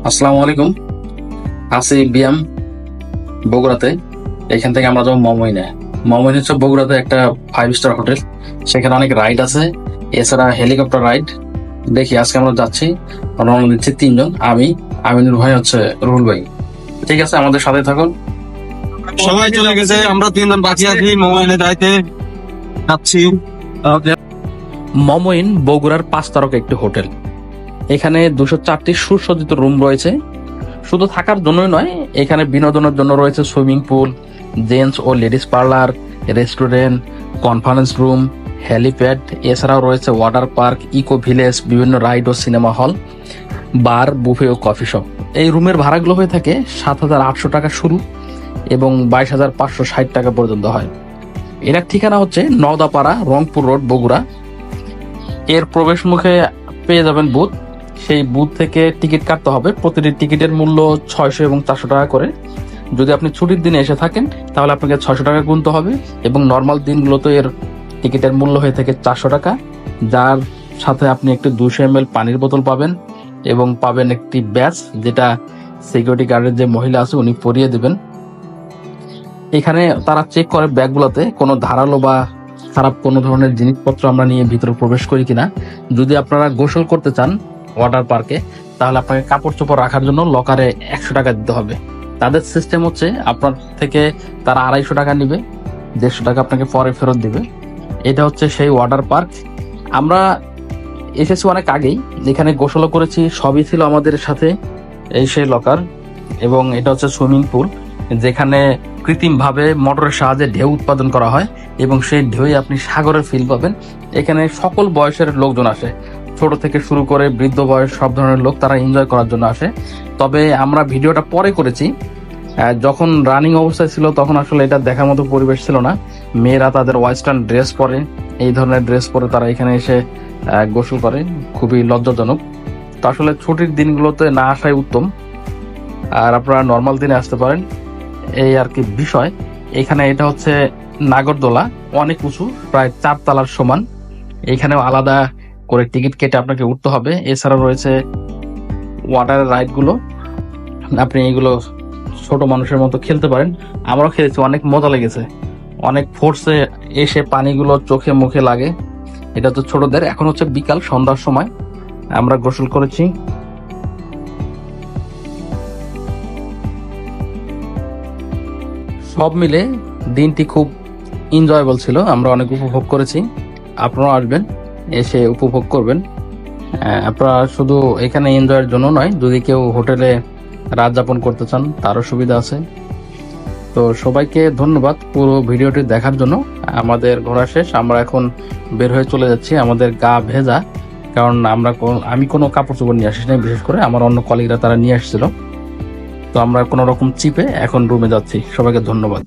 আসসালামু আলাইকুম। আছি বিয়াম বগুড়াতে। এখান থেকে আমরা যাবো মমইনে। মমইন হচ্ছে বগুড়াতে একটা 5 স্টার হোটেল। সেখানে অনেক রাইড আছে, এছাড়া হেলিকপ্টার রাইড। দেখি আজকে আমরা যাচ্ছি, রওনা দিচ্ছি 3 জন, আমি, আমিনুর ভাই, হচ্ছে রুহুল ভাই। ঠিক আছে, আমাদের সাথে থাকুন। সবাই চলে গেছে, আমরা 3 জন বাকি আছি। মোবাইলে যাইতে যাচ্ছি। মমইন বগুড়ার 5 তারকা একটি হোটেল। এখানে 204টি সুসজ্জিত রুম রয়েছে। শুধু থাকার জন্যই নয়, এখানে বিনোদনের জন্য রয়েছে সুইমিং পুল, জেন্টস ও ladies parlour, restaurant, conference room, helipad. এছাড়াও রয়েছে ওয়াটার পার্ক, ইকো ভিলেজ, বিভিন্ন রাইড ও সিনেমা হল, বার, বুফে ও কফি শপ। এই রুমের ভাড়াগুলো হয়ে থাকে 7,800 টাকা শুরু এবং 22,560 টাকা পর্যন্ত হয়। এটার ঠিকানা হচ্ছে নওদাপাড়া, রংপুর রোড, বগুড়া। এর প্রবেশ মুখে পেয়ে যাবেন বুথ। সেই বুথ থেকে টিকিট কাটতে হবে। প্রতিটি টিকিটের মূল্য 600 এবং 400 টাকা করে। যদি আপনি ছুটির দিনে এসে থাকেন তাহলে আপনাকে 600 টাকা গুনতে হবে, এবং নর্মাল দিনগুলোতে এর টিকিটের মূল্য হয়ে থাকে 400 টাকা, যার সাথে আপনি একটি 200 ml পানির বোতল পাবেন এবং পাবেন একটি ব্যাজ, যেটা সিকিউরিটি গার্ডের যে মহিলা আছে উনি পরিয়ে দেবেন। এখানে তারা চেক করে ব্যাগগুলোতে কোনো ধারালো বা খারাপ কোনো ধরনের জিনিসপত্র আমরা নিয়ে ভিতরে প্রবেশ করি কিনা। যদি আপনারা গোসল করতে চান ওয়াটার পার্কে, তাহলে আপনাকে কাপড় চোপড় রাখার জন্য লকারে 100 টাকা দিতে হবে। তাদের সিস্টেম হচ্ছে আপনার থেকে তারা 250 টাকা নিবে, 150 টাকা আপনাকে পরে ফেরত দিবে। এটা হচ্ছে সেই ওয়াটার পার্ক। আমরা এসেছি অনেক আগেই, এখানে গোসলও করেছি, সবই ছিল আমাদের সাথে। এই সেই লকার, এবং এটা হচ্ছে সুইমিং পুল, যেখানে কৃত্রিমভাবে মোটরের সাহায্যে ঢেউ উৎপাদন করা হয় এবং সেই ঢেউই আপনি সাগরের ফিল পাবেন। এখানে সকল বয়সের লোকজন আসে, ছোট থেকে শুরু করে বৃদ্ধ বয়স, সব ধরনের লোক তারা এনজয় করার জন্য আসে। তবে আমরা ভিডিওটা পরে করেছি, যখন রানিং অবস্থায় ছিল তখন আসলে এটা দেখার মতো পরিবেশ ছিল না। মেয়েরা তাদের ওয়েস্টার্ন ড্রেস পরে, এই ধরনের ড্রেস পরে তারা এখানে এসে গোসল করে, খুবই লজ্জাজনক। তো আসলে ছুটির দিনগুলোতে না আসাই উত্তম, আর আপনারা নর্মাল দিনে আসতে পারেন, এই আর কি বিষয়। এখানে এটা হচ্ছে নাগরদোলা, অনেক উঁচু, প্রায় 4 তলার সমান। এখানেও আলাদা করে টিকিট কেটে আপনাকে উঠতে হবে। এছাড়া রয়েছে ওয়াটারের রাইড গুলো, আপনি এগুলো ছোট মানুষের মতো খেলতে পারেন। আমরাও খেলেছি, অনেক মজা লেগেছে। অনেক ফোর্সে এসে পানিগুলো চোখে মুখে লাগে। এটা তো ছোটদের। এখন হচ্ছে বিকাল, সন্ধ্যার সময় আমরা গোসল করেছি। সব মিলে দিনটি খুব এনজয়েবল ছিল, আমরা অনেক উপভোগ করেছি। আপনারাও আসবেন, এসে উপভোগ করবেন। আপনারা শুধু এখানে এনজয়ের জন্য নয়, যদি কেউ হোটেলে রাত যাপন করতে চান তারও সুবিধা আছে। তো সবাইকে ধন্যবাদ পুরো ভিডিওটি দেখার জন্য। আমাদের ঘোরা শেষ, আমরা এখন বের হয়ে চলে যাচ্ছি। আমাদের গা ভেজা, কারণ আমি কোনো কাপড় চোপড় নিয়ে আসি নাই, বিশেষ করে আমার অন্য কলিগরা তারা নিয়ে আসছিল। তো আমরা কোনো রকম চিপে এখন রুমে যাচ্ছি। সবাইকে ধন্যবাদ।